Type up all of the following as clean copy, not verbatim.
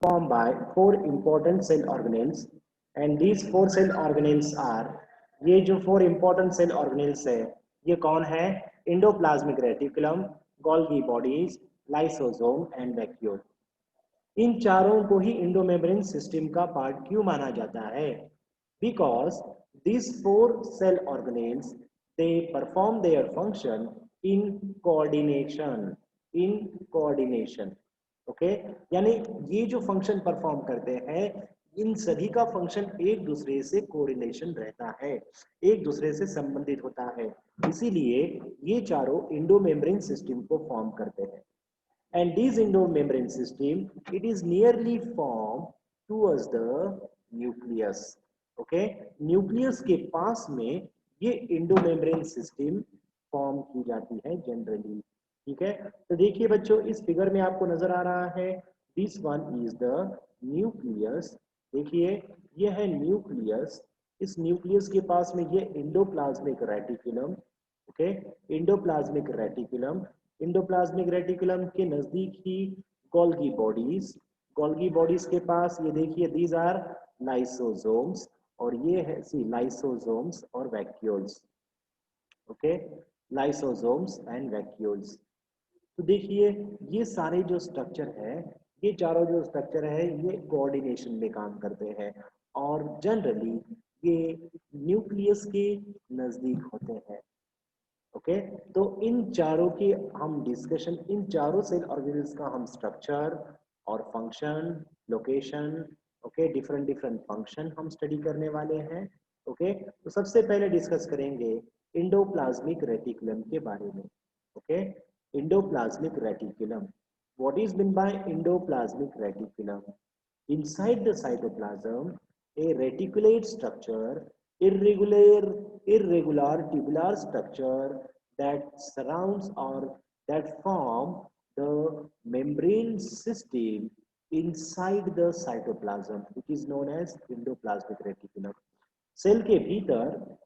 formed by four important cell organelles, and these four cell organelles are, ये जो four important cell organelles है ये कौन है? Endoplasmic reticulum, Golgi bodies, lysosome and vacuole. इन चारों को ही इंडोमेम्ब्रेन सिस्टम का पार्ट क्यों माना जाता है? Because these four cell organelles, they perform their function in coordination, in coordination, okay यानी ये जो फंक्शन परफॉर्म करते हैं इन सभी का फंक्शन एक दूसरे से कोऑर्डिनेशन रहता है, एक दूसरे से संबंधित होता है, इसीलिए ये चारों इंडोमेम्ब्रेन सिस्टम को फॉर्म करते हैं। And this endomembrane system, it is nearly formed towards the nucleus. Okay, nucleus के पास में ये endomembrane system फॉर्म की जाती है जनरली। ठीक है, तो देखिए बच्चों इस फिगर में आपको नजर आ रहा है, this one is the nucleus. देखिए ये है न्यूक्लियस, इस न्यूक्लियस के पास में ये endoplasmic reticulum. Okay, endoplasmic reticulum, endoplasmic reticulum के नजदीक ही गोल्गी बॉडीज, गोल्गी बॉडीज के पास ये देखिए दीज आर लाइसोसोम्स, और ये है सी लाइसोसोम्स और vacuoles. Okay, lysosomes and vacuoles. तो देखिए ये सारे जो स्ट्रक्चर है, ये चारों जो स्ट्रक्चर है ये कोऑर्डिनेशन में काम करते हैं और जनरली ये न्यूक्लियस के नजदीक होते हैं। ओके, तो इन चारों की हम डिस्कशन, इन चारों सेल ऑर्गेनेल्स का हम स्ट्रक्चर और function, location, okay different different function हम स्टडी करने वाले हैं। ओके, तो सबसे पहले डिस्कस करेंगे इंडोप्लाज्मिक रेटिकुलम के बारे में। Okay, endoplasmic reticulum, what is mean bye endoplasmic reticulum? Inside the cytoplasm, a reticulate structure, irregular tubular structure that surrounds or that form the membrane system inside the cytoplasm, which is known as endoplasmic reticulum. Cell के भीतर,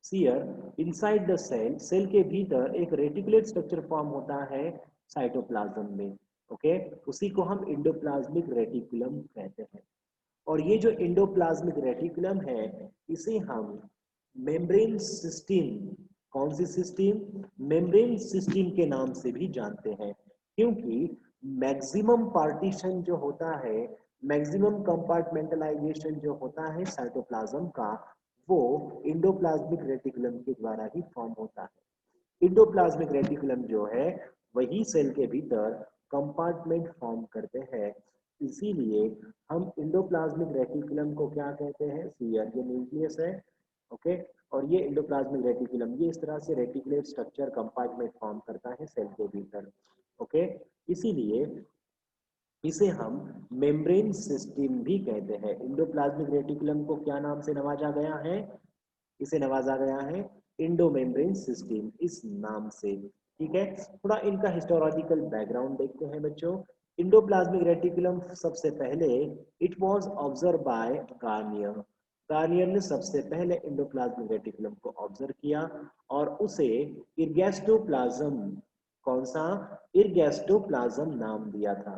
see here inside the cell, cell के भीतर एक reticulate structure form होता है cytoplasm में। Okay, उसी को हम इंडोप्लाज्मिक रेटिकुलम कहते हैं। और ये जो इंडोप्लाज्मिक रेटिकुलम है इसे हम मेम्ब्रेन सिस्टम, कौन सी सिस्टम? मेम्ब्रेन सिस्टम के नाम से भी जानते हैं, क्योंकि मैक्सिमम पार्टीशन जो होता है, मैक्सिमम कंपार्टमेंटलाइजेशन जो होता है साइटोप्लाज्म का, वो इंडोप्लाज्मिक रेटिकुलम के द्वारा ही फॉर्म होता है। इंडोप्लाज्मिक रेटिकुलम जो है वही सेल के भीतर कंपार्टमेंट फॉर्म करते हैं, इसीलिए हम इंडोप्लाज्मिक रेटिकुलम को क्या कहते हैं? सीयर, ये न्यूक्लियस है। ओके, और ये इंडोप्लाज्मिक रेटिकुलम, ये इस तरह से रेटिकुलेट स्ट्रक्चर कंपार्टमेंट फॉर्म करता है सेल के भीतर। ओके, इसीलिए इसे हम मेम्ब्रेन सिस्टम भी कहते हैं। इंडोप्लाज्मिक रेटिकुलम को क्या नाम से नवाजा गया है? इसे नवाजा गया है इंडोमेम्ब्रेन सिस्टम इस नाम से। ठीक है, थोड़ा इनका हिस्टोलॉजिकल बैकग्राउंड देखते हैं बच्चों। इंडोप्लाज्मिक रेटिकुलम सबसे पहले it was observe by Garnier, Garnier ने सबसे पहले इंडोप्लाज्मिक रेटिकुलम को ऑब्जर्व किया और उसे इर्गेस्टोप्लाज्म, कौन सा? इर्गेस्टोप्लाज्म नाम दिया था।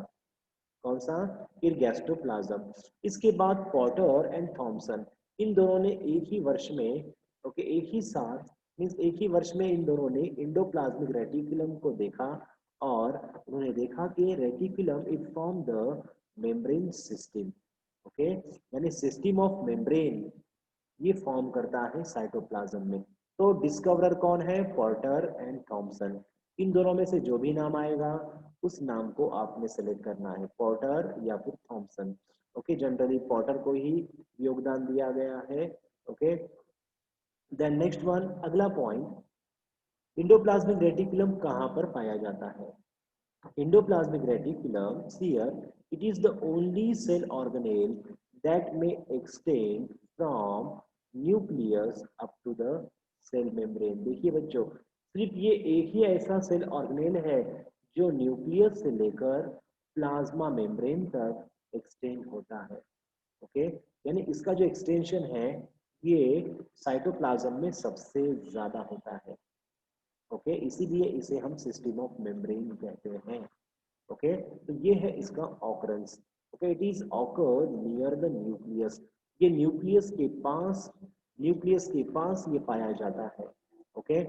कौन सा? इर्गेस्टोप्लाज्म। इसके बाद पॉटर एंड थॉमसन, इन दोनों ने एक ही वर्ष में, ओके एक ही साथ, मीन्स एक ही वर्ष में इन दोनों ने इंडोप्लाज्मिक रेटिकुलम को देखा और उन्होंने देखा कि reticulum it form the membrane system. Okay, यानी सिस्टम ऑफ मेम्ब्रेन ये फॉर्म करता है साइटोप्लाज्म में। तो डिस्कवरर कौन है? Porter and Thomson. इन दोनों में से जो भी नाम आएगा उस नाम को आपने सेलेक्ट करना है, पॉर्टर या फिर थॉमसन। ओके, जनरली पॉर्टर को ही योगदान दिया गया है। ओके, देन नेक्स्ट वन, अगला पॉइंट, इंडोप्लाज्मिक रेटिकुलम कहाँ पर पाया जाता है? Endoplasmic reticulum, here it is the only cell organelle that may extend from nucleus up to the cell membrane। देखिए बच्चों, सिर्फ ये एक ही ऐसा सेल ऑर्गेनेल है जो न्यूक्लियस से लेकर प्लाज्मा मेम्ब्रेन तक एक्सटेंड होता है। ओके, यानी इसका जो एक्सटेंशन है ये साइटोप्लाज्म में सबसे ज्यादा होता है। ओके, इसीलिए इसे हम सिस्टम ऑफ मेम्ब्रेन कहते हैं। ओके, तो ये है इसका occurrence. Okay, it is occur near the nucleus, ये न्यूक्लियस के पास ये पाया जाता है। Okay,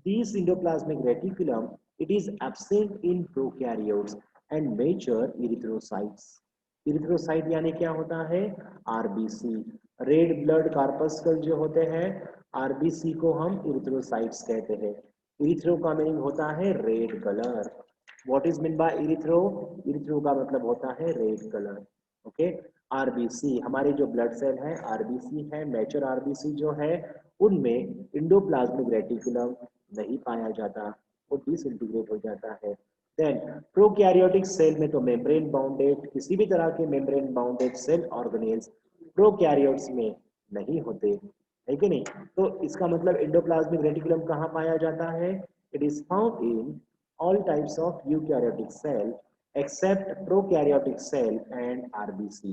this endoplasmic reticulum it is absent in prokaryotes and major erythrocytes. Erythrocyte यानी क्या होता है? आरबीसी, रेड ब्लड कार्पस्कल जो होते हैं, आरबीसी को हम इरिथ्रोसाइट्स कहते हैं। इरिथ्रो का मीनिंग होता है red colour. What is mean bye erythro? Erythro का मतलब होता है रेड कलर। ओके, आरबीसी हमारे जो ब्लड सेल है आरबीसी है, मैच्योर आरबीसी जो है उनमें इंडोप्लाज्मिक रेटिकुलम नहीं पाया जाता, वो डिसइंटीग्रेट हो जाता है। देन प्रोकैरियोटिक सेल में तो मेम्ब्रेन बाउंडेड, किसी भी तरह के membrane bounded cell organelles prokaryotes में नहीं होते, है कि नहीं? तो इसका मतलब इंडोप्लाज्मिक रेटिकुलम कहाँ पाया जाता है? It is found in all types of eukaryotic cell except prokaryotic cell and RBC।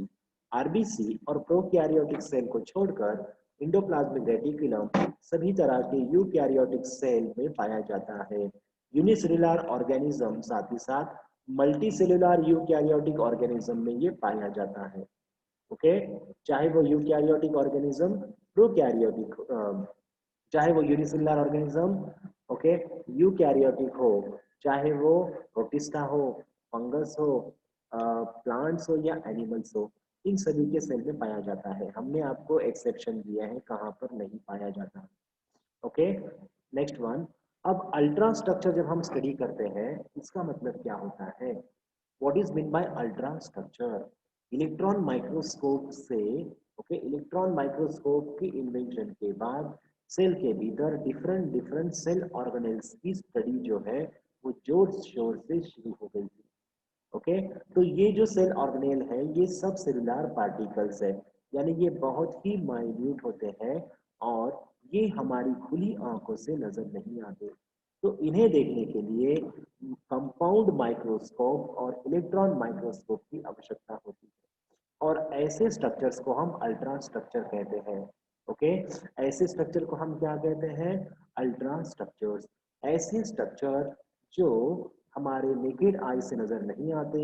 RBC और प्रोकैरियोटिक सेल को छोड़कर इंडोप्लाज्मिक रेटिकुलम सभी तरह के यूकैरियोटिक सेल में पाया जाता है। यूनिसेलुलर ऑर्गेनिज्म साथ ही साथ मल्टी सेलुलर यूकैरियोटिक ऑर्गेनिज्म में ये पाया जाता है। ओके, चाहे वो यूकैरियोटिक ऑर्गेनिज्म, प्रोकैरियोटिक, चाहे वो यूनिसेलुलर ऑर्गेनिज्म, ओके, यूकैरियोटिक हो, चाहे वो प्रोटिस्टा हो, फंगस हो, प्लांट्स हो या एनिमल्स हो, इन सभी के सेल में पाया जाता है। हमने आपको एक्सेप्शन दिया है कहाँ पर नहीं पाया जाता। Okay, next one. अब अल्ट्रा स्ट्रक्चर जब हम स्टडी करते हैं इसका मतलब क्या होता है? What is mean bye ultra structure? Electron microscope से, ओके, इलेक्ट्रॉन माइक्रोस्कोप की इन्वेंशन के बाद सेल के भीतर डिफरेंट डिफरेंट सेल ऑर्गेनेल्स की स्टडी जो है वो जोर शोर से शुरू हो गई थी। ओके, तो ये जो सेल ऑर्गेनेल है ये सब सेलुलर पार्टिकल्स है, यानी ये बहुत ही माइन्यूट होते हैं और ये हमारी खुली आंखों से नजर नहीं आते। तो इन्हें देखने के लिए कंपाउंड माइक्रोस्कोप और इलेक्ट्रॉन माइक्रोस्कोप की आवश्यकता होती है, और ऐसे स्ट्रक्चर्स को हम अल्ट्रा स्ट्रक्चर कहते हैं। ओके, ऐसे स्ट्रक्चर को हम क्या कहते हैं? Ultra structures. ऐसे स्ट्रक्चर जो हमारे नेकेड आई से नजर नहीं आते,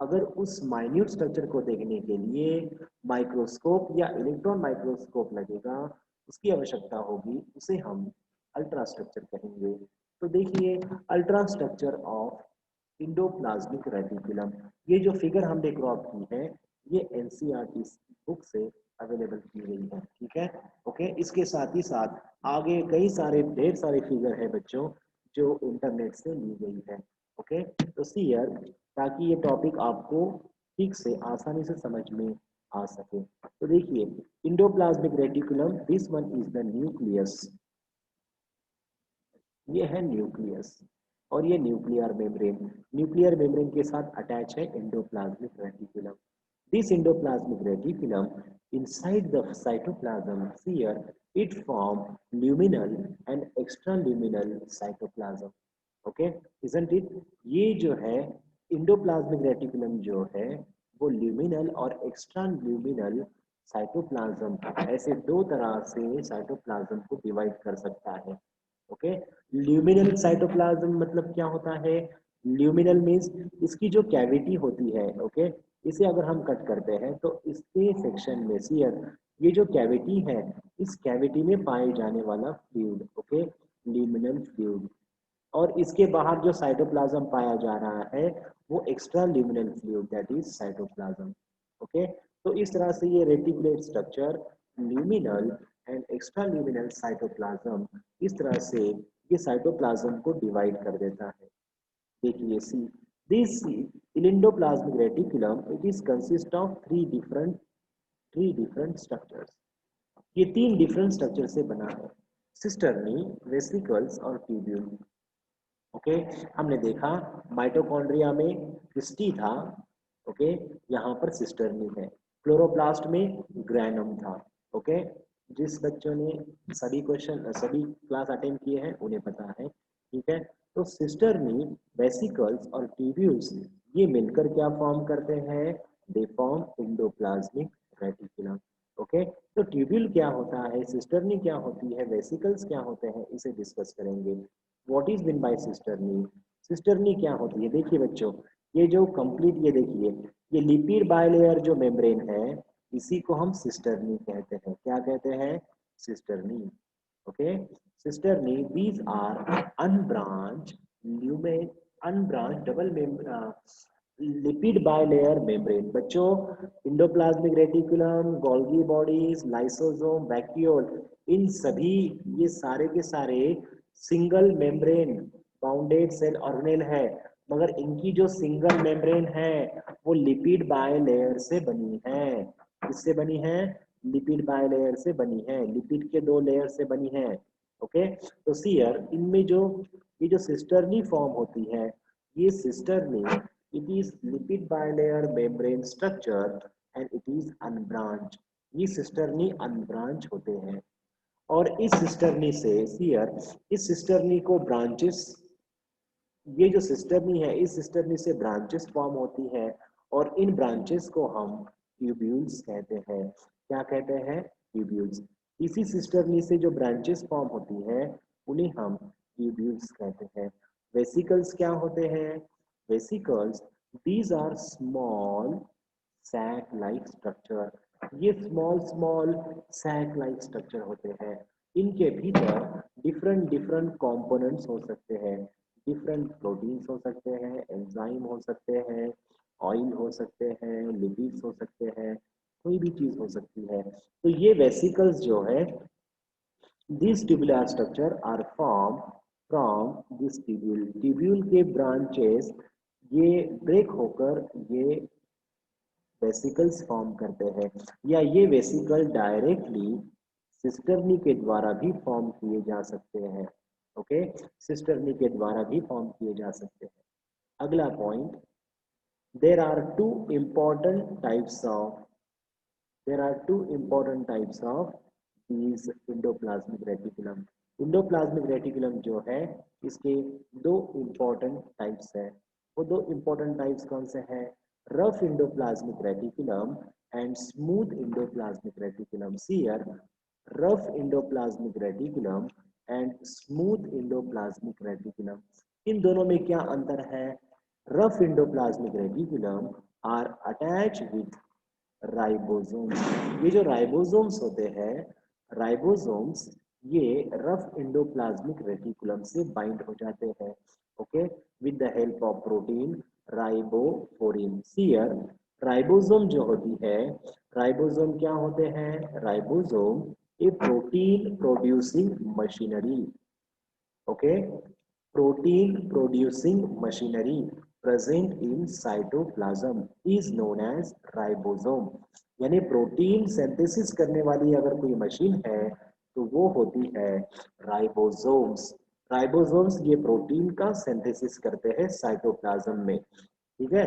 अगर उस माइन्यूट स्ट्रक्चर को देखने के लिए माइक्रोस्कोप या इलेक्ट्रॉन माइक्रोस्कोप लगेगा, उसकी आवश्यकता होगी, उसे हम अल्ट्रा स्ट्रक्चर कहेंगे। तो देखिए, ultra structure of endoplasmic reticulum, ये जो फिगर हमने क्रॉप की है ये एनसीईआरटी बुक से अवेलेबल की गई है। ठीक है, ओके, इसके साथ ही साथ आगे कई सारे ढेर सारे फिगर है बच्चों जो इंटरनेट से ली गई है। ओके, तो सीयर, ताकि ये टॉपिक आपको ठीक से आसानी से समझ में आ सके। तो देखिए, endoplasmic reticulum, this one is the nucleus, ये है न्यूक्लियस, और ये न्यूक्लियर मेम्ब्रेन के साथ अटैच है endoplasmic reticulum. This endoplasmic reticulum inside the cytoplasm sphere it form luminal and extraluminal cytoplasm। Okay, isn't it? ये जो है इंडोप्लाज्मिक रेटिकुलम जो है वो ल्यूमिनल और एक्स्ट्रा ल्यूमिनल साइटोप्लाज्म, ऐसे दो तरह से साइटोप्लाज्म को डिवाइड कर सकता है। ओके, ल्यूमिनल साइटोप्लाज्म मतलब क्या होता है? ल्यूमिनल मीन्स इसकी जो कैविटी होती है, ओके, इसे अगर हम कट करते हैं तो इसके सेक्शन में सियर, ये जो कैविटी है इस कैविटी में पाए जाने वाला फ्लूइड, ओके, ल्यूमिनल फ्लूइड, और इसके बाहर जो साइटोप्लाज्म पाया जा रहा है वो extra luminal fluid, that is cytoplasm. Okay, तो इस तरह से ये reticulate structure luminal and extra luminal cytoplasm, इस तरह से ये साइटोप्लाज्म को डिवाइड कर देता है। देखिए सी, this endoplasmic reticulum it is consist of three different structures। ये तीन डिफरेंट स्ट्रक्चर से बना है, सिस्टर्नी, वेसिकल्स और ट्यूब्यूल। ओके, हमने देखा माइटोकॉन्ड्रिया में क्रिस्टी था, ओके, यहाँ पर सिस्टर्नी है, क्लोरोप्लास्ट में ग्रैनम था। ओके, जिस बच्चों ने सभी क्लास अटेंड किए हैं उन्हें पता है। ठीक है, तो सिस्टर्नी, वेसिकल्स और ट्यूब्यूल्स ये मिलकर क्या फॉर्म करते हैं? They form endoplasmic reticulum. Okay, तो ट्यूब्यूल क्या होता है, सिस्टर्नी क्या होती है, वेसिकल्स क्या होते हैं, इसे डिस्कस करेंगे। What is mean bye cisternae? Cisternae क्या होती है? देखिए बच्चों, ये जो कंप्लीट, ये देखिए ये लिपिड बायलेयर जो मेम्ब्रेन है, इसी को हम सिस्टर्नी कहते हैं। क्या कहते हैं? Cisternae. Okay, cisternae, these are unbranched lumen unbranched double lipid bilayer membrane। बच्चों, endoplasmic reticulum, Golgi bodies, lysosome, vacuole, इन सभी, ये सारे के सारे single membrane bounded cell organelle है, मगर इनकी जो सिंगल मेम्ब्रेन है वो लिपिड बायलेयर से बनी है। किससे बनी है? लिपिड बायलेयर से बनी है, लिपिड के दो लेयर से बनी है। ओके, तो सीयर इनमें जो ये जो सिस्टर्नी फॉर्म होती है, ये cisternae, it is lipid bilayer membrane structure and it is unbranch. ये सिस्टर्नी अनब्रांच होते हैं। और इस सिस्टर्नी से सीयर, इस सिस्टर्नी को ब्रांचेस, ये जो सिस्टर्नी है, इस सिस्टर्नी से ब्रांचेस फॉर्म होती है, और इन ब्रांचेस को हम ट्यूब्यूल्स कहते हैं। क्या कहते हैं? ट्यूब्यूल्स। इसी सिस्टर्नी से जो ब्रांचेस फॉर्म होती है, उन्हें हम ट्यूब्यूल्स कहते हैं। वेसिकल्स क्या होते हैं? Vesicles, these are small sac like structure. ये small small sac like structure होते हैं। इनके भीतर डिफरेंट डिफरेंट कंपोनेंट्स हो सकते हैं, डिफरेंट प्रोटीन्स हो सकते हैं, एंजाइम हो सकते हैं, ऑयल हो सकते हैं, लिपिड्स हो सकते हैं, कोई भी चीज हो सकती है। तो ये वेसिकल्स जो है, this tubular structure are form from this tubule. Tubule के ब्रांचेस ये ब्रेक होकर ये वेसिकल्स फॉर्म करते हैं, या ये वेसिकल डायरेक्टली सिस्टर्नी के द्वारा भी फॉर्म किए जा सकते हैं। ओके, सिस्टर्नी के द्वारा भी फॉर्म किए जा सकते हैं। अगला point, there are two important types of there are two important types of these endoplasmic reticulum। endoplasmic reticulum जो है, इसके दो important types है। वो दो important types कौन से हैं? rough endoplasmic reticulum and smooth endoplasmic reticulum। See here, rough endoplasmic reticulum and smooth endoplasmic reticulum, इन दोनों में क्या अंतर है? rough endoplasmic reticulum are attached with ribosomes. ये जो राइबोसोम्स होते हैं, राइबोसोम्स, ये रफ इंडोप्लाज्मिक रेटिकुलम से बाइंड हो जाते हैं। Okay, with the help of protein ribophorin. सीयर, राइबोसोम जो होती है, राइबोसोम क्या होते हैं? Ribosome a protein producing machinery. Okay, protein producing machinery present in cytoplasm is known as ribosome। यानी प्रोटीन सिंथेसिस करने वाली अगर कोई मशीन है, तो वो होती है राइबोसोम्स। राइबोसोम्स ये प्रोटीन का सिंथेसिस करते हैं साइटोप्लाज्म में। ठीक है,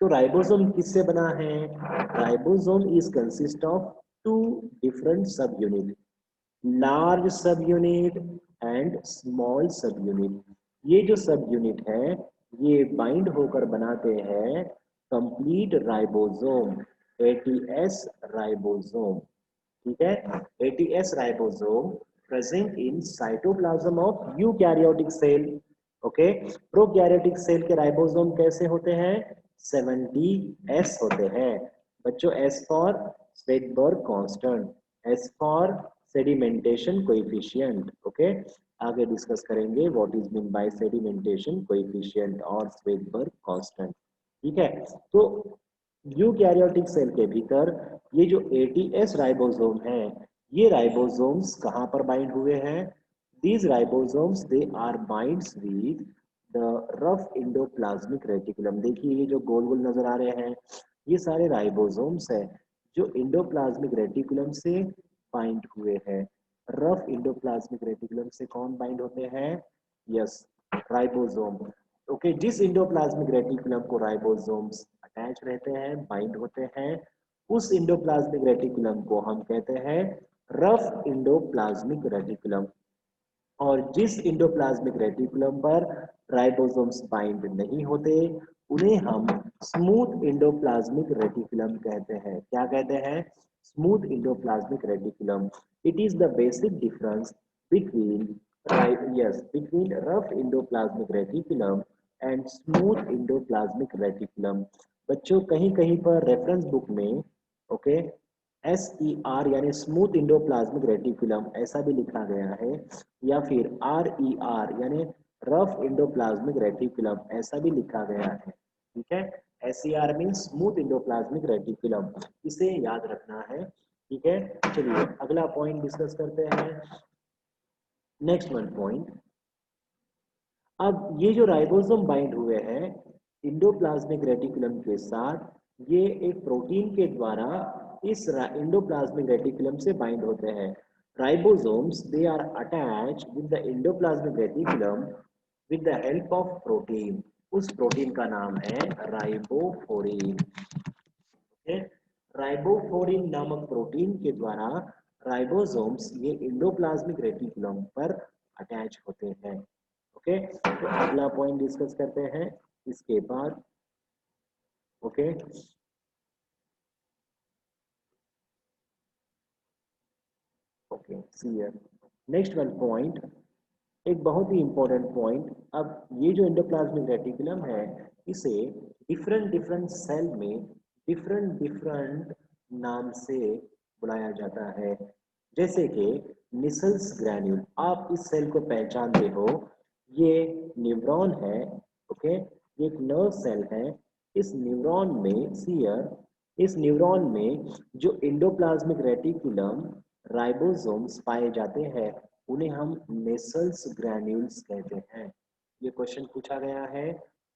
तो राइबोसोम किससे बना है? Ribosome is consist of two different subunit, large subunit and small subunit. ये जो सब यूनिट है, ये बाइंड होकर बनाते हैं कंप्लीट राइबोसोम, एटीएस राइबोसोम। ठीक है, eighty S ribosome present in cytoplasm of eukaryotic cell. Okay, prokaryotic cell के राइबोसोम कैसे होते हैं? 70s होते हैं। बच्चों, S for Svedberg constant, S for sedimentation coefficient. Okay, आगे डिस्कस करेंगे what is mean by sedimentation coefficient और स्वेटबर्ग कांस्टेंट। ठीक है, तो यूकैरियोटिक सेल के भीतर ये जो एटीएस राइबोसोम है, ये राइबोसोम्स कहाँ पर बाइंड हुए हैं? These ribosomes they are binds with the rough endoplasmic reticulum. देखिए, ये जो गोल गोल नजर आ रहे हैं, ये सारे राइबोसोम्स है जो इंडोप्लाज्मिक रेटिकुलम से बाइंड हुए हैं। रफ इंडोप्लाज्मिक रेटिकुलम से कौन बाइंड होते हैं? Yes, ribosome. ओके, जिस इंडोप्लाज्मिक रेटिकुलम को राइबोसोम्स अटैच रहते हैं, बाइंड होते हैं, उस इंडोप्लाज्मिक रेटिकुलम को हम कहते हैं रफ इंडोप्लाज्मिक रेटिकुलम। और जिस इंडोप्लाज्मिक रेटिकुलम पर राइबोसोम्स बाइंड नहीं होते, उन्हें हम स्मूथ इंडोप्लाज्मिक रेटिकुलम कहते हैं। क्या कहते हैं? Smooth endoplasmic reticulum. It is the basic difference between between rough endoplasmic reticulum and smooth endoplasmic reticulum। बच्चों कहीं कहीं पर रेफरेंस बुक में ओके SER यानी स्मूथ इंडोप्लाज्मिक रेटिकुलम ऐसा भी लिखा गया है, या फिर RER यानी रफ इंडोप्लाज्मिक रेटिकुलम ऐसा भी लिखा गया है। ठीक है, SER mean smooth endoplasmic reticulum, इसे याद रखना है। ठीक है, चलिए अगला पॉइंट डिस्कस करते हैं। नेक्स्ट वन पॉइंट, अब ये जो राइबोसोम बाइंड हुए हैं इंडोप्लाज्मिक रेटिकुलम के साथ, ये एक प्रोटीन के द्वारा इस इंडोप्लाज्मिक रेटिकुलम से बाइंड होते हैं। Ribosomes they are attached with the endoplasmic reticulum with the help of protein. उस प्रोटीन का नाम है राइबोफोरिन। ओके, राइबोफोरिन नामक प्रोटीन के द्वारा राइबोसोम्स ये इंडोप्लाज्मिक रेटिकुलम पर अटैच होते हैं। ओके, तो अगला पॉइंट डिस्कस करते हैं इसके बाद। Okay, okay see here next one point, एक बहुत ही इंपॉर्टेंट पॉइंट। अब ये जो एंडोप्लाज्मिक रेटिकुलम है, इसे डिफरेंट डिफरेंट सेल में डिफरेंट डिफरेंट नाम से बुलाया जाता है। जैसे कि निसल्स ग्रैन्यूल, आप इस सेल को पहचानते हो, ये न्यूरॉन है। ओके, ये एक नर्व सेल है। इस न्यूरॉन में सीयर, इस न्यूरॉन में जो एंडोप्लाज्मिक रेटिकुलम राइबोसोम्स पाए जाते हैं, उन्हें हम नेसल्स ग्रैन्यूल्स कहते हैं। ये क्वेश्चन पूछा गया है,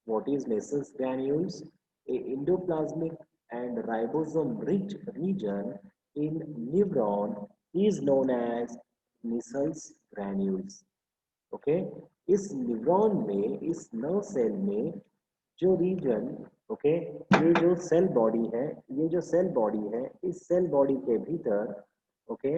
what is Nissl's granules? A endoplasmic and ribosome rich region in neuron is known as Nissl's granules. Okay, इस न्यूरॉन में, इस नर्व सेल में जो रीजन, ओके, ये जो सेल बॉडी है, ये जो सेल बॉडी है, इस सेल बॉडी के भीतर, ओके,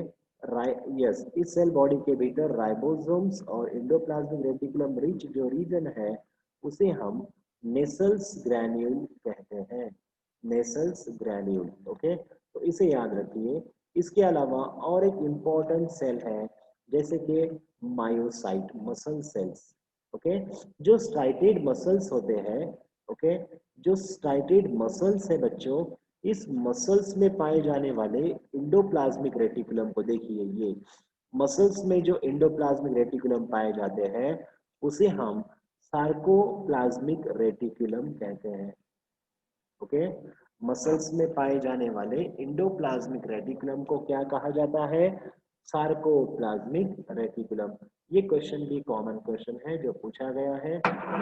यस, इस सेल बॉडी के भीतर राइबोसोम्स और एंडोप्लाज्मिक रेटिकुलम रिच जो रीजन है, उसे हम नेसल्स ग्रैन्यूल कहते हैं। नेसल्स ग्रैन्यूल। ओके, तो इसे याद रखिए। इसके अलावा और एक इम्पॉर्टेंट सेल है, जैसे कि मायोसाइट, मसल सेल्स। ओके, जो स्ट्राइटेड मसल्स होते हैं, ओके, जो स्ट्राइटेड मसल्स है बच्चों, इस मसल्स में पाए जाने वाले इंडोप्लाज्मिक रेटिकुलम को देखिए। ये मसल्स में जो इंडोप्लाज्मिक रेटिकुलम पाए जाते हैं, उसे हम सार्कोप्लाज्मिक रेटिकुलम कहते हैं। ओके, मसल्स में पाए जाने वाले इंडोप्लाज्मिक रेटिकुलम को क्या कहा जाता है? Sarcoplasmic reticulum. ये क्वेश्चन भी कॉमन क्वेश्चन है जो पूछा गया है।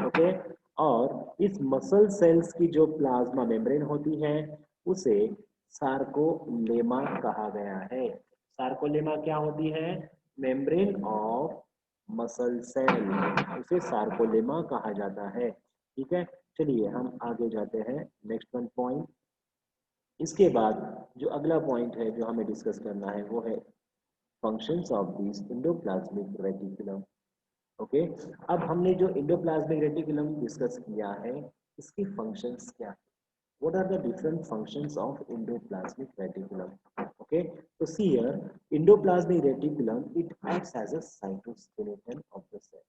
ओके, और इस मसल सेल्स की जो प्लाज्मा मेम्ब्रेन होती है, उसे सार्कोलेमा कहा गया है। सार्कोलेमा क्या होती है? मेम्ब्रेन ऑफ मसल सेल, उसे सार्कोलेमा कहा जाता है। ठीक है, चलिए हम आगे जाते हैं नेक्स्ट वन पॉइंट। इसके बाद जो अगला पॉइंट है जो हमें डिस्कस करना है, वो है functions of this endoplasmic reticulum. Okay, अब हमने जो इंडोप्लाज्मिक रेटिकुलम डिस्कस किया है, इसकी फंक्शंस क्या है? What are the different functions of endoplasmic reticulum? Okay, so see here, endoplasmic reticulum, it acts as a cytoskeleton of the cell.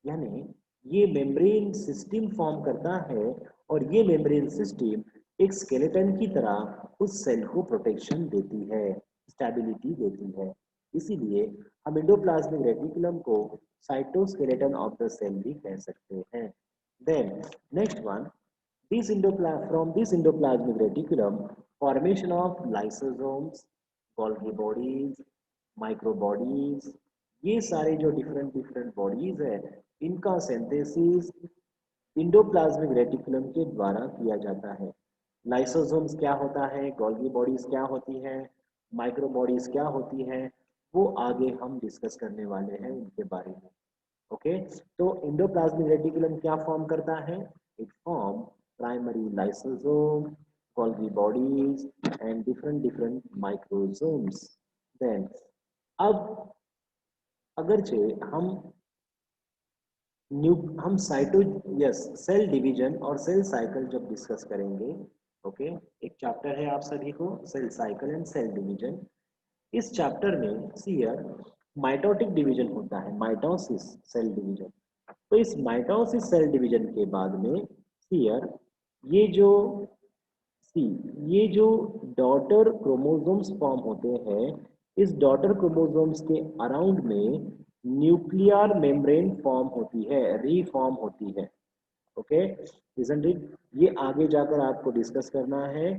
यानी ये मेम्ब्रेन सिस्टम फॉर्म करता है, और ये मेम्ब्रेन सिस्टम एक स्केलेटन की तरह उस सेल को प्रोटेक्शन देती है, स्टेबिलिटी देती है। इसीलिए हम एंडोप्लाज्मिक रेटिकुलम को साइटोस्केलेटन ऑफ द सेल भी कह सकते हैं। Then next one, from this endoplasmic reticulum, formation of lysosomes, Golgi bodies, microbodies, ये सारे जो डिफरेंट डिफरेंट बॉडीज है, इनका सिंथेसिस इंडोप्लाज्मिक रेटिकुलम के द्वारा किया जाता है। लाइसोसोम्स क्या होता है, गोल्गी बॉडीज क्या होती है, माइक्रोबॉडीज क्या होती है, वो आगे हम डिस्कस करने वाले हैं उनके बारे में। ओके, तो इंडोप्लाज्मिक रेटिकुलम क्या फॉर्म करता है? It form primary lysosome, Golgi bodies and different different microsomes. Then अब अगरचे हम साइटो यस सेल डिवीजन और सेल साइकिल जब डिस्कस करेंगे, ओके, एक चैप्टर है आप सभी को, cell cycle and cell division. इस चैप्टर में सीयर माइटोटिक डिवीजन होता है, माइटोसिस सेल डिवीजन। तो इस माइटोसिस सेल डिवीजन के बाद में सीयर ये जो सी, ये जो डॉटर क्रोमोसोम्स फॉर्म होते हैं, इस डॉटर क्रोमोसोम्स के अराउंड में न्यूक्लियर मेम्ब्रेन फॉर्म होती है, रीफॉर्म होती है। Okay, isn't it? ये आगे जाकर आपको डिस्कस करना है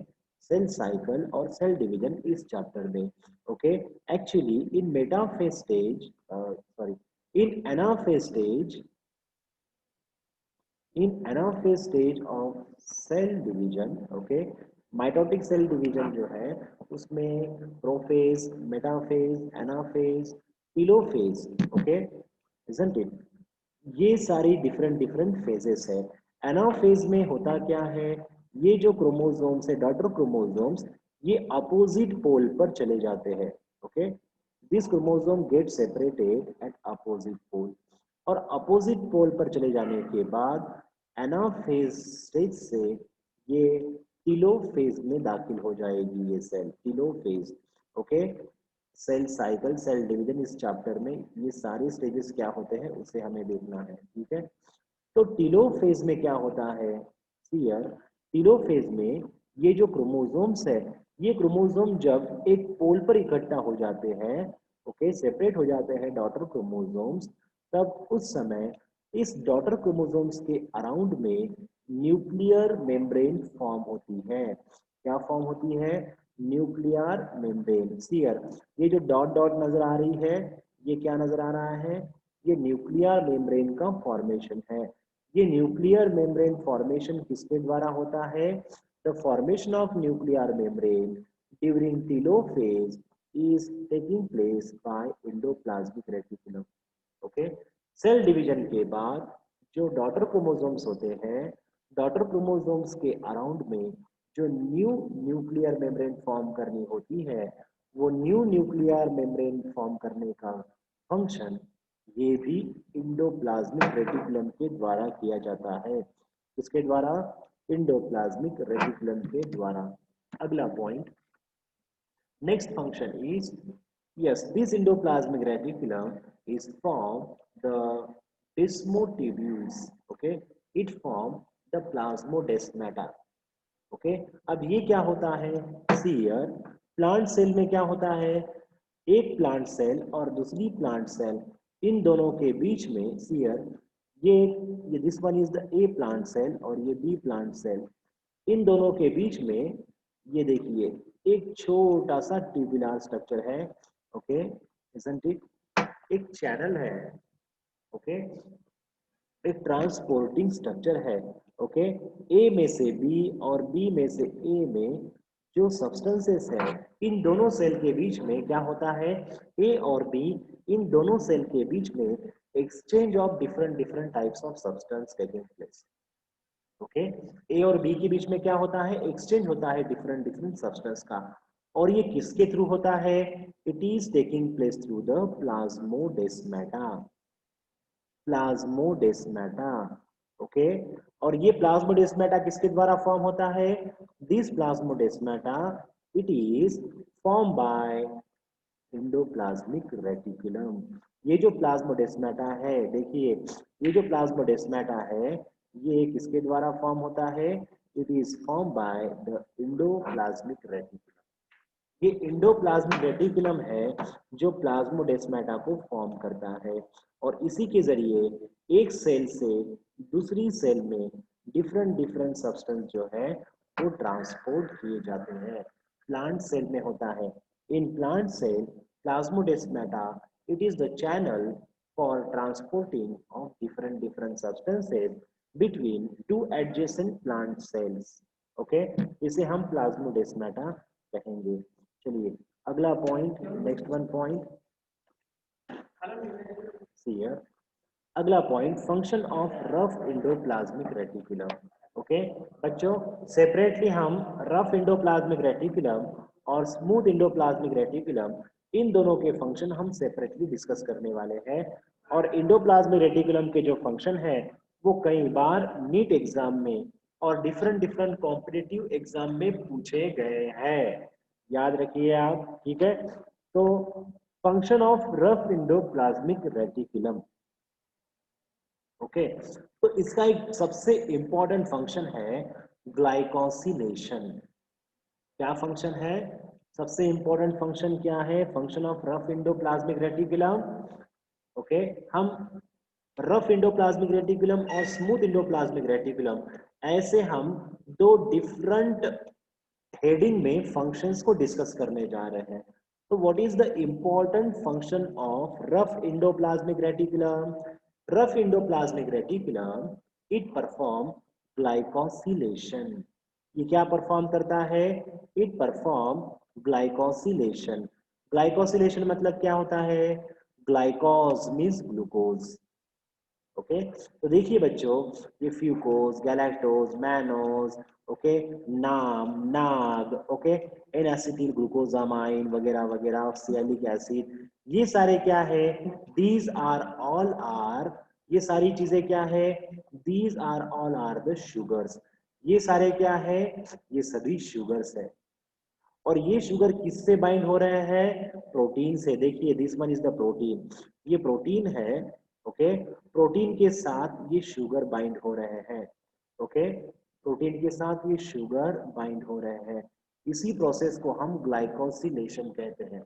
सेल साइकिल और सेल डिवीजन इस चैप्टर में। Okay, actually in metaphase stage, sorry, in anaphase stage, in anaphase stage of cell division, okay, mitotic cell division जो है उसमें prophase, metaphase, anaphase, telophase, okay, isn't it? ये सारी different different phases है। Anaphase में होता क्या है, ये जो क्रोमोसोम्स है, डॉटर क्रोमोसोम्स, ये अपोजिट पोल पर चले जाते हैं। Okay, this chromosome get separated at opposite pole, और अपोजिट पोल पर चले जाने के बाद एनाफेज स्टेज से ये टीलोफेज में दाखिल हो जाएगी, ये cell telophase. Okay, cell cycle, cell division इस चैप्टर में ये सारे स्टेजेस क्या होते हैं उसे हमें देखना है, ठीक है। तो टीलोफेज में क्या होता है, हियर टीलोफेज में ये जो क्रोमोसोम्स है, ये क्रोमोसोम जब एक पोल पर इकट्ठा हो जाते हैं, ओके, सेपरेट हो जाते हैं डॉटर क्रोमोसोम्स, तब उस समय इस डॉटर क्रोमोसोम्स के अराउंड में न्यूक्लियर मेम्ब्रेन फॉर्म होती है। क्या फॉर्म होती है? Nuclear membrane. सियर, ये जो डॉट डॉट नजर आ रही है, ये क्या नजर आ रहा है? ये न्यूक्लियर मेम्ब्रेन का फॉर्मेशन है। ये न्यूक्लियर मेम्ब्रेन फॉर्मेशन किसके द्वारा होता है? The formation of nuclear membrane during telophase is taking place by endoplasmic reticulum. Okay, cell division के बाद जो डॉटर क्रोमोसोम्स होते हैं, डॉटर क्रोमोसोम्स के अराउंड में जो न्यू न्यूक्लियर मेम्ब्रेन फॉर्म करनी होती है, वो न्यू न्यूक्लियर मेम्ब्रेन फॉर्म करने का फंक्शन ये भी इंडोप्लाज्मिक रेटिकुलम के द्वारा किया जाता है। किसके द्वारा? इंडोप्लाज्मिक रेटिकुलम के द्वारा। अगला point, next function is, yes, this endoplasmic reticulum is from the desmotubules. Okay, it form the plasmodesmata. Okay, अब ये क्या होता है? See here, प्लांट सेल में क्या होता है? एक प्लांट सेल और दूसरी प्लांट सेल, इन दोनों के बीच में, see here, ये this one is the A plant cell और ये बी प्लांट सेल, इन दोनों के बीच में ये देखिए एक छोटा सा ट्यूबुलर स्ट्रक्चर है। Okay, isn't it? एक चैनल है। ओके, एक ट्रांसपोर्टिंग स्ट्रक्चर है। ओके, ए में से बी और बी में से ए में जो सब्सटेंसेस है, इन दोनों सेल के बीच में क्या होता है? ए और बी, इन दोनों सेल के बीच में exchange of different different types of substance taking place. Okay, A और बी के बीच में क्या होता है? एक्सचेंज होता है डिफरेंट डिफरेंट सब्सटेंस का। और ये किसके थ्रू होता है? It is taking place through the plasmodesmata. Plasmodesmata. Okay, और ये प्लाज्मोडेस्माटा किसके द्वारा फॉर्म होता है? This plasmodesmata, it is form by endoplasmic reticulum. ये जो प्लाज्मोडेस्माटा है, देखिए ये जो प्लाज्मोडेस्माटा है, ये किसके द्वारा फॉर्म होता है? It is form by the endoplasmic reticulum. ये एंडोप्लाज्मिक रेटिकुलम है जो प्लाज्मोडेस्माटा को फॉर्म करता है, और इसी के जरिए एक सेल से दूसरी सेल में डिफरेंट डिफरेंट सब्सटेंस जो है वो ट्रांसपोर्ट किए जाते हैं। प्लांट सेल में होता है। In plant cell plasmodesmata, it is the channel for transporting of different different substances between two adjacent plant cells. Okay, इसे हम प्लाज्मोडेस्माटा कहेंगे। चलिए अगला point, next one point, see here, अगला point, function of rough endoplasmic reticulum. Okay बच्चों, separately हम rough endoplasmic reticulum और smooth endoplasmic reticulum, इन दोनों के फंक्शन हम सेपरेटली डिस्कस करने वाले हैं। और इंडोप्लाज्मिक रेटिकुलम के जो फंक्शन है वो कई बार नीट एग्जाम में और डिफरेंट डिफरेंट कॉम्पिटिटिव एग्जाम में पूछे गए हैं, याद रखिए आप, ठीक है। तो function of rough endoplasmic reticulum, okay, तो इसका एक सबसे इंपॉर्टेंट फंक्शन है ग्लाइकोसिलेशन। क्या फंक्शन है? सबसे इंपॉर्टेंट फंक्शन क्या है? Function of rough endoplasmic reticulum. Okay, हम रफ एंडोप्लाज्मिक रेटिकुलम और स्मूथ एंडोप्लाज्मिक रेटिकुलम, ऐसे हम दो डिफरेंट हेडिंग में फंक्शंस को डिस्कस करने जा रहे हैं। तो what is the important function of rough endoplasmic reticulum? Rough endoplasmic reticulum, it perform glycosylation. ये क्या परफॉर्म करता है? It perform glycosylation. ग्लाइकोसिलेशन मतलब क्या होता है? ग्लाइकोज मीन्स ग्लूकोज। ओके, तो देखिए बच्चों, ये फ्यूकोज, गैलेक्टोज, मैनोज, ओके, नाम, नाग, ओके, एन एसिटिल ग्लूकोजामाइन वगैरह वगैरह, सियालिक एसिड, ये सारे क्या है? दीज आर ऑल आर, ये सारी चीजें क्या है? These are all are the sugars. ये सारे क्या है? ये सभी शुगर्स है। और ये शुगर किससे बाइंड हो रहे हैं? प्रोटीन से। देखिए, this one is the protein, ये प्रोटीन है। ओके, प्रोटीन के साथ ये शुगर बाइंड हो रहे हैं। ओके, प्रोटीन के साथ ये शुगर बाइंड हो रहे हैं। इसी प्रोसेस को हम ग्लाइकोसिलेशन कहते हैं।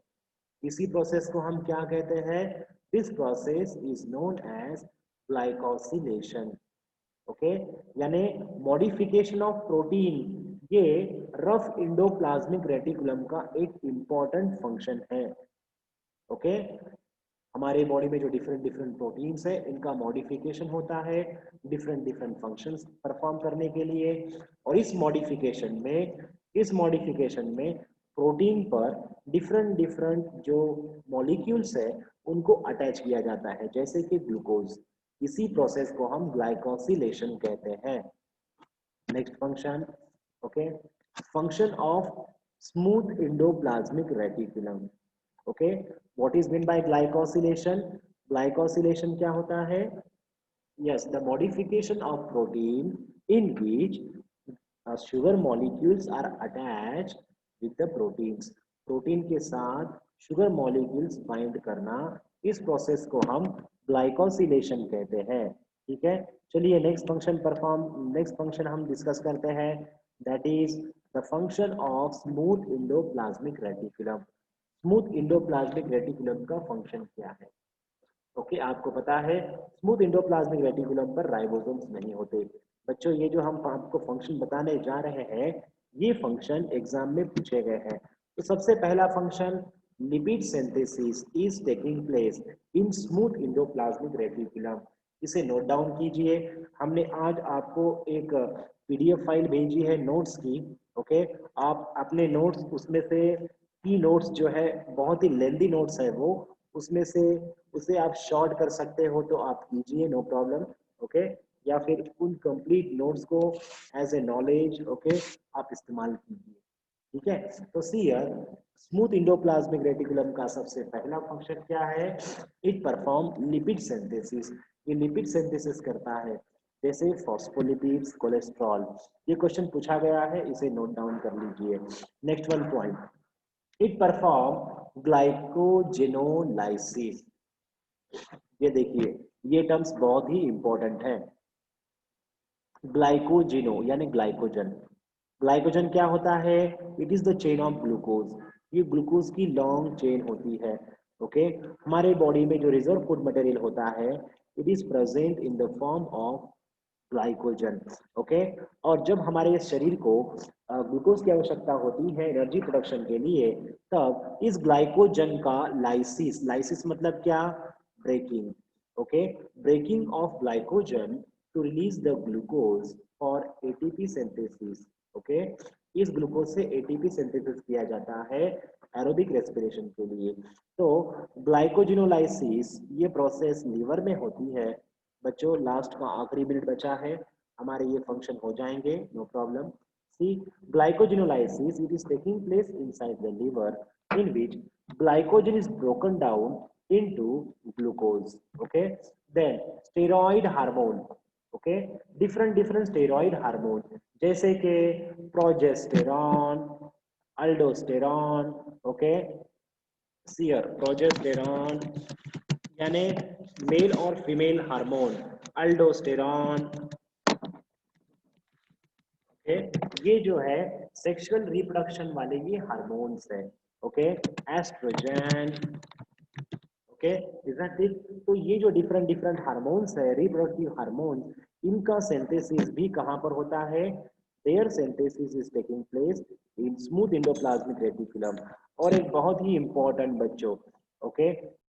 इसी प्रोसेस को हम क्या कहते हैं? This process is known as glycosylation. Okay, यानी मॉडिफिकेशन ऑफ प्रोटीन, ये रफ इंडोप्लाज्मिक रेटिकुलम का एक इंपॉर्टेंट फंक्शन है। ओके, हमारे बॉडी में जो डिफरेंट डिफरेंट प्रोटीन्स है, इनका मॉडिफिकेशन होता है डिफरेंट डिफरेंट फंक्शंस परफॉर्म करने के लिए। और इस मॉडिफिकेशन में प्रोटीन पर डिफरेंट डिफरेंट जो मॉलिक्यूल्स है, उनको अटैच किया जाता है, जैसे कि ग्लूकोज। इसी प्रोसेस को हम ग्लाइकोसिलेशन कहते हैं। Next function, okay, function of smooth endoplasmic reticulum. Okay, what is mean bye glycosylation? Glycosylation क्या होता है? yes, the modification of protein in which sugar molecules are attached with the proteins। Protein के साथ sugar molecules bind करना, इस process को हम glycosylation कहते हैं। ठीक है, चलिए नेक्स्ट फंक्शन हम डिस्कस करते हैं, that is the function of smooth endoplasmic reticulum. Smooth endoplasmic reticulum का फंक्शन क्या है? ओके, आपको पता है स्मूथ इंडोप्लाज्मिक रेटिकुलम पर राइबोसोम्स नहीं होते। बच्चों, ये जो हम आपको फंक्शन बताने जा रहे हैं, ये फंक्शन एग्जाम में पूछे गए हैं। तो सबसे पहला function, lipid synthesis is taking place in smooth endoplasmic reticulum. इसे नोट डाउन कीजिए। हमने आज आपको एक पीडीएफ फाइल भेजी है नोट्स की। ओके, आप अपने नोट्स उसमें से की नोट्स जो है, बहुत ही लेंदी नोट्स है वो, उसमें से उसे आप शॉर्ट कर सकते हो तो आप कीजिए, नो प्रॉब्लम। ओके, या फिर उन कंप्लीट नोट्स को एज ए नॉलेज, ओके, आप इस्तेमाल कीजिए। ठीक है, तो see here, smooth endoplasmic reticulum का सबसे पहला फंक्शन क्या है? It perform lipid synthesis. ये लिपिड सिंथेसिस करता है, जैसे फॉस्फोलिपिड्स, कोलेस्ट्रॉल। ये क्वेश्चन पूछा गया है, इसे नोट डाउन कर लीजिए। Next one point, it perform glycogenolysis. ये देखिए, ये टर्म्स बहुत ही इंपॉर्टेंट है। ग्लाइकोजिनो यानी ग्लाइकोजन। ग्लाइकोजन क्या होता है? It is the chain of glucose. ये ग्लूकोज की लॉन्ग चेन होती है। ओके, हमारे बॉडी में जो रिजर्व फूड मटेरियल होता है, it is present in the form of glycogen. Okay, और जब हमारे शरीर को ग्लूकोज की आवश्यकता होती है एनर्जी प्रोडक्शन के लिए, तब इस ग्लाइकोजन का लाइसिस, लाइसिस मतलब क्या? Breaking. Okay, breaking of glycogen to release the glucose for ATP synthesis. Okay, इस ग्लूकोज से एटीपी सिंथेसिस किया जाता है एरोबिक रेस्पिरेशन के लिए। तो ग्लाइकोजिनोलाइसिस ये प्रोसेस लीवर में होती है। बच्चों, लास्ट का आखिरी मिनट बचा है, हमारे ये फंक्शन हो जाएंगे, no problem. See, glycogenolysis, it is taking place inside the liver, in which glycogen is broken down into glucose. Okay, then steroid hormone, okay, different steroid hormone, जैसे कि progesterone, aldosterone, okay, see here progesterone यानी male और female hormone, aldosterone. Okay, ये जो है sexual reproduction वाले ये hormones है, okay, oestrogen, okay, is that it? तो ये जो डिफरेंट डिफरेंट हार्मोन्स है, रिप्रोडक्टिव हार्मोन्स, इनका सिंथेसिस भी कहाँ पर होता है? Their synthesis is taking place in smooth endoplasmic reticulum. और एक बहुत ही इंपॉर्टेंट बच्चों, ओके,